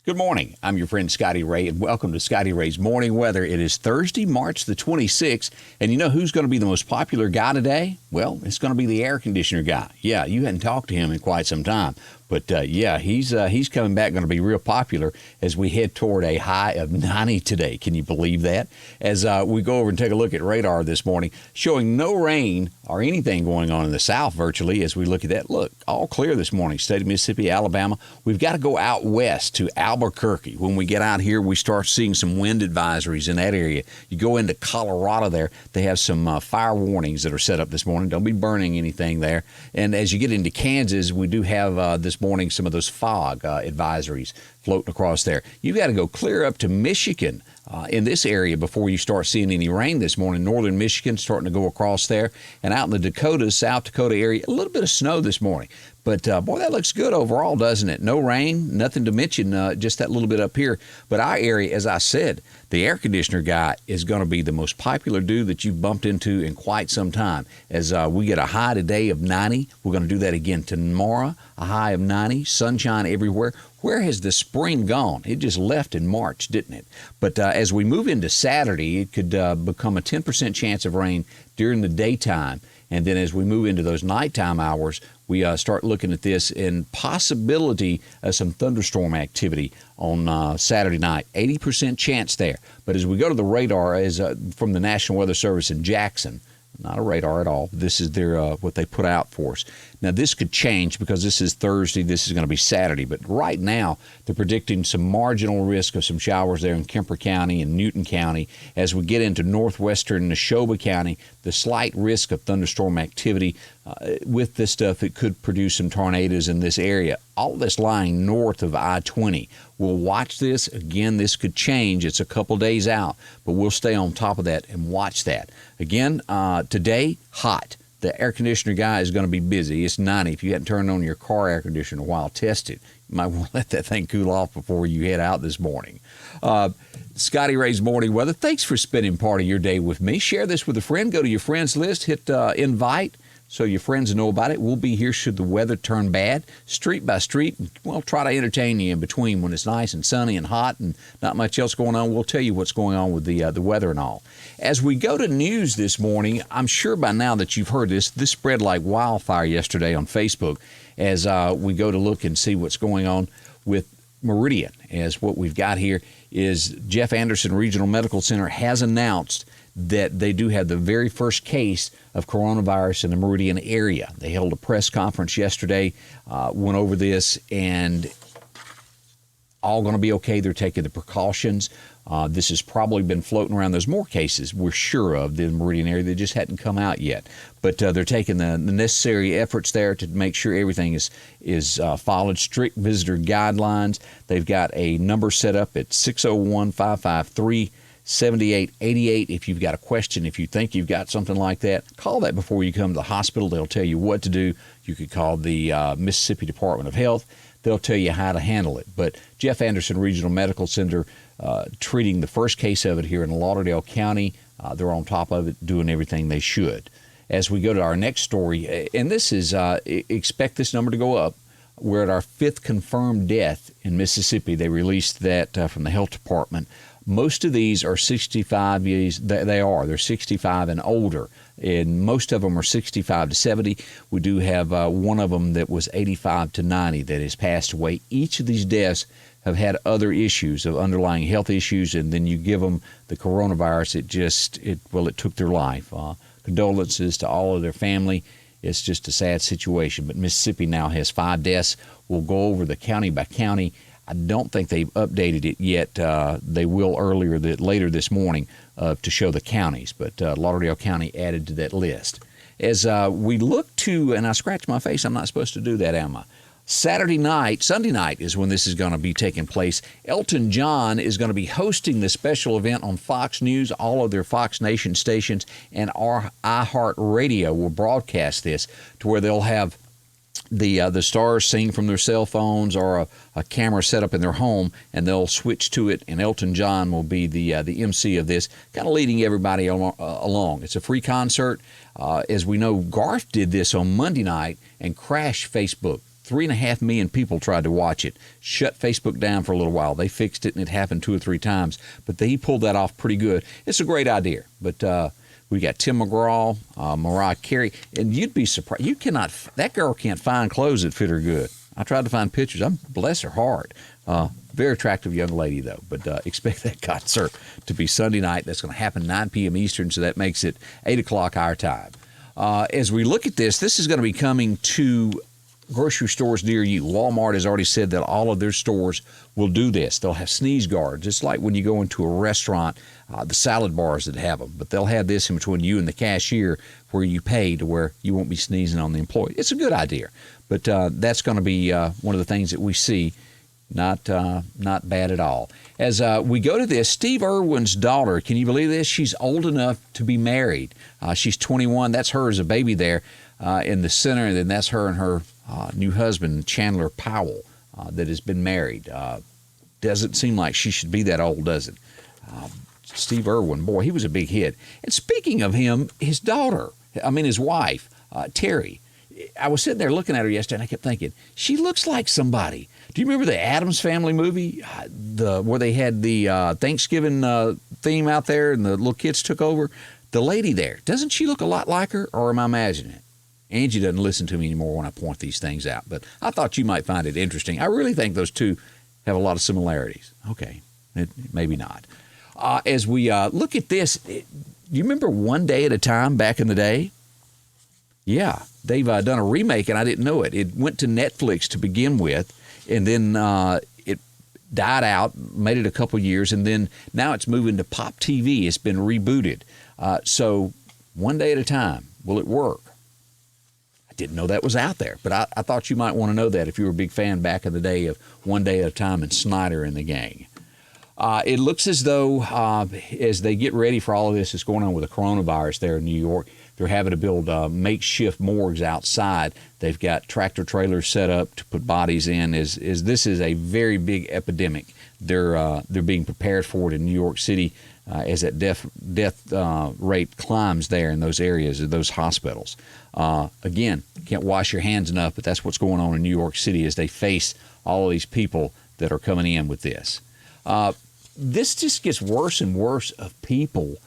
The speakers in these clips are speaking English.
Good morning. I'm your friend Scotty Ray, and welcome to Scotty Ray's Morning Weather. It is Thursday, March the 26th, and you know who's going to be the most popular guy today? Well, it's going to be the air conditioner guy. Yeah, you hadn't talked to him in quite some time, but he's coming back, going to be real popular as we head toward a high of 90 today. Can you believe that? As we go over and take a look at radar this morning, showing no rain or anything going on in the south virtually as we look at that. Look, all clear this morning, state of Mississippi, Alabama. We've got to go out west to Albuquerque. When we get out here, we start seeing some wind advisories in that area. You go into Colorado there, they have some fire warnings that are set up this morning. Don't be burning anything there. And as you get into Kansas, we do have this morning some of those fog advisories floating across there. You've got to go clear up to Michigan in this area before you start seeing any rain this morning. Northern Michigan starting to go across there. And out in the Dakotas, South Dakota area, a little bit of snow this morning. But, boy, that looks good overall, doesn't it? No rain, nothing to mention, just that little bit up here. But our area, as I said, the air conditioner guy is going to be the most popular dude that you've bumped into in quite some time. As we get a high today of 90, we're going to do that again tomorrow, a high of 90, sunshine everywhere. Where has the spring gone? It just left in March, didn't it? But as we move into Saturday, it could become a 10% chance of rain during the daytime. And then as we move into those nighttime hours, we start looking at this and possibility of some thunderstorm activity on Saturday night. 80% chance there. But as we go to the radar, as from the National Weather Service in Jackson, not a radar at all. This is their what they put out for us. Now, this could change because this is Thursday. This is going to be Saturday. But right now, they're predicting some marginal risk of some showers there in Kemper County and Newton County. As we get into northwestern Neshoba County, the slight risk of thunderstorm activity. With this stuff, it could produce some tornadoes in this area. All this lying north of I-20. We'll watch this. Again, this could change. It's a couple days out, but we'll stay on top of that and watch that. Again, today, hot. The air conditioner guy is going to be busy. It's 90. If you hadn't turned on your car air conditioner in a while, test it. You might want to let that thing cool off before you head out this morning. Scotty Ray's Morning Weather. Thanks for spending part of your day with me. Share this with a friend. Go to your friends list. Hit invite so your friends know about it. We'll be here should the weather turn bad, street by street. We'll try to entertain you in between when it's nice and sunny and hot and not much else going on. We'll tell you what's going on with the weather and all. As we go to news this morning, I'm sure by now that you've heard this. This spread like wildfire yesterday on Facebook as we go to look and see what's going on with Meridian. As what we've got here is Jeff Anderson Regional Medical Center has announced that they do have the very first case of coronavirus in the Meridian area. They held a press conference yesterday, went over this, and all going to be okay. They're taking the precautions. This has probably been floating around. There's more cases we're sure of in the Meridian area. They just hadn't come out yet. But they're taking the necessary efforts there to make sure everything is followed. Strict visitor guidelines. They've got a number set up at 601-553-7888. If you've got a question, if you think you've got something like that, call that before you come to the hospital. They'll tell you what to do. You could call the Mississippi Department of Health. They'll tell you how to handle it. But Jeff Anderson Regional Medical Center treating the first case of it here in Lauderdale County. They're on top of it, doing everything they should. As we go to our next story, and this is, expect this number to go up. We're at our 5th confirmed death in Mississippi. They released that from the health department. Most of these are 65 years. They're 65 and older, and most of them are 65 to 70. We do have one of them that was 85 to 90 that has passed away. Each of these deaths have had other issues of underlying health issues, and then you give them the coronavirus. It took their life. Condolences to all of their family. It's just a sad situation. But Mississippi now has 5 deaths. We'll go over the county by county. I don't think they've updated it yet. They will later this morning to show the counties, but Lauderdale County added to that list. As we look to, and I scratch my face, I'm not supposed to do that, am I? Sunday night is when this is going to be taking place. Elton John is going to be hosting this special event on Fox News. All of their Fox Nation stations and our iHeartRadio will broadcast this to where they'll have the stars sing from their cell phones or a camera set up in their home, and they'll switch to it, and Elton John will be the MC of this, kind of leading everybody along. It's a free concert. As we know, Garth did this on Monday night and crashed Facebook. 3.5 million people tried to watch it. Shut Facebook down for a little while. They fixed it, and it happened 2 or 3 times. But they pulled that off pretty good. It's a great idea. But we got Tim McGraw, Mariah Carey, and you'd be surprised. That girl can't find clothes that fit her good. I tried to find pictures. Bless her heart. Very attractive young lady, though. But expect that concert to be Sunday night. That's going to happen 9 p.m. Eastern, so that makes it 8 o'clock our time. As we look at this is going to be coming to grocery stores near you. Walmart has already said that all of their stores will do this. They'll have sneeze guards. It's like when you go into a restaurant, the salad bars that have them. But they'll have this in between you and the cashier where you pay to where you won't be sneezing on the employee. It's a good idea. But that's going to be one of the things that we see. Not bad at all. As we go to this, Steve Irwin's daughter, can you believe this? She's old enough to be married. She's 21. That's her as a baby there in the center. And then that's her and her new husband, Chandler Powell, that has been married. Doesn't seem like she should be that old, does it? Steve Irwin, boy, he was a big hit. And speaking of him, his wife, Terry, I was sitting there looking at her yesterday, and I kept thinking, she looks like somebody. Do you remember the Addams Family movie, where they had the Thanksgiving theme out there and the little kids took over? The lady there, doesn't she look a lot like her, or am I imagining it? Angie doesn't listen to me anymore when I point these things out, but I thought you might find it interesting. I really think those two have a lot of similarities. Okay, maybe not. As we look at this, do you remember One Day at a Time back in the day? Yeah, they've done a remake, and I didn't know it. It went to Netflix to begin with, and then it died out, made it a couple years, and then now it's moving to Pop TV. It's been rebooted. So One Day at a Time, will it work? I didn't know that was out there, but I thought you might want to know that if you were a big fan back in the day of One Day at a Time and Snyder and the gang. It looks as though as they get ready for all of this that's going on with the coronavirus there in New York, they're having to build makeshift morgues outside. They've got tractor trailers set up to put bodies in. As this is a very big epidemic, they're being prepared for it in New York City as that death rate climbs there in those areas of those hospitals. Again, can't wash your hands enough, but that's what's going on in New York City as they face all of these people that are coming in with this. This just gets worse and worse of people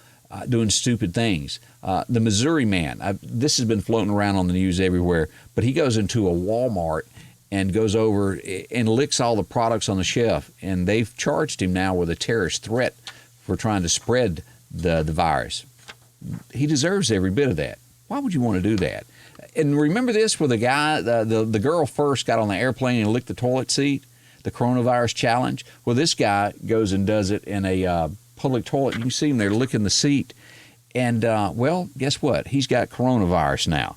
doing stupid things. The Missouri man, this has been floating around on the news everywhere, but he goes into a Walmart and goes over and licks all the products on the shelf, and they've charged him now with a terrorist threat for trying to spread the virus. He deserves every bit of that. Why would you want to do that? And remember this, where the guy, the girl first got on the airplane and licked the toilet seat? The coronavirus challenge. Well, this guy goes and does it in a public toilet. You can see him there licking the seat. And, well, guess what? He's got coronavirus now.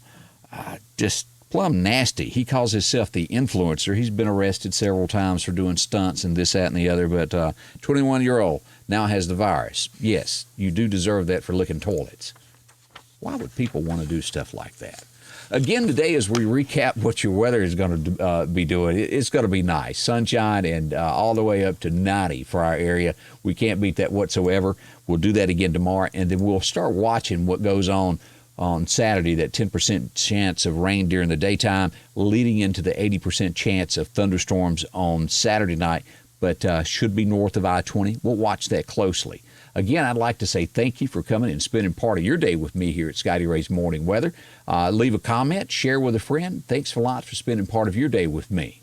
Just plumb nasty. He calls himself the influencer. He's been arrested several times for doing stunts and this, that, and the other. But 21-year-old now has the virus. Yes, you do deserve that for licking toilets. Why would people want to do stuff like that? Again, today, as we recap what your weather is going to be doing, it's going to be nice. Sunshine and all the way up to 90 for our area. We can't beat that whatsoever. We'll do that again tomorrow, and then we'll start watching what goes on Saturday, that 10% chance of rain during the daytime, leading into the 80% chance of thunderstorms on Saturday night, but should be north of I-20. We'll watch that closely. Again, I'd like to say thank you for coming and spending part of your day with me here at Scotty Ray's Morning Weather. Leave a comment, share with a friend. Thanks a lot for spending part of your day with me.